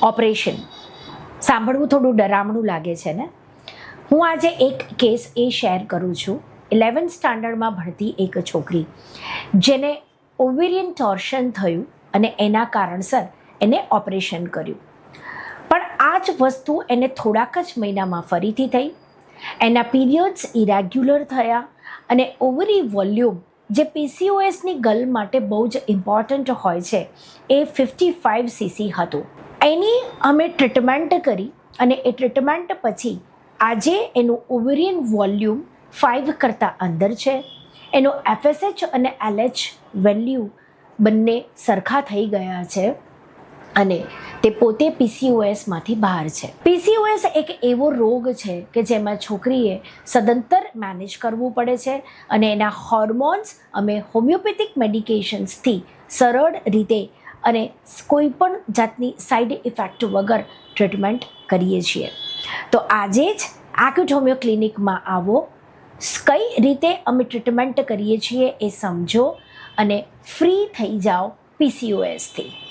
Operation સાંભળવું થોડું ડરામણું લાગે છે ને. હું આજે એક કેસ એ શેર કરું છું. 11th સ્ટાન્ડર્ડમાં ભણતી એક છોકરી જેને ઓવેરિયન ટોર્શન થયું અને એના કારણસર એને ઓપરેશન કર્યું. પણ આ જ વસ્તુ એને થોડાક જ મહિનામાં ફરીથી થઈ. એના પીરિયડ્સ ઇરેગ્યુલર થયા અને ઓવરી વોલ્યુમ જે પીસીઓએસની ગર્લ માટે બહુ જ ઇમ્પોર્ટન્ટ હોય છે એ 55 cc હતું. એની અમે ટ્રીટમેન્ટ કરી અને એ ટ્રીટમેન્ટ પછી આજે એનું ઓવેરિયન વોલ્યુમ 5 કરતાં અંદર છે. એનો FSH અને LH વેલ્યુ બંને સરખા થઈ ગયા છે અને તે પોતે પીસીઓએસમાંથી બહાર છે. પીસીઓએસ એક એવો રોગ છે કે જેમાં છોકરીએ સદંતર મેનેજ કરવું પડે છે અને એના હોર્મોન્સ અમે હોમિયોપેથિક મેડિકેશન્સથી સરળ રીતે અને કોઈ પણ જાતની સાઈડ ઇફેક્ટ વગર ટ્રીટમેન્ટ કરીએ છીએ. તો આજે જ એક્યુટ હોમિયો ક્લિનિકમાં આવો, કઈ રીતે અમે ટ્રીટમેન્ટ કરીએ છીએ એ સમજો અને ફ્રી થઈ જાઓ પીસીઓએસથી.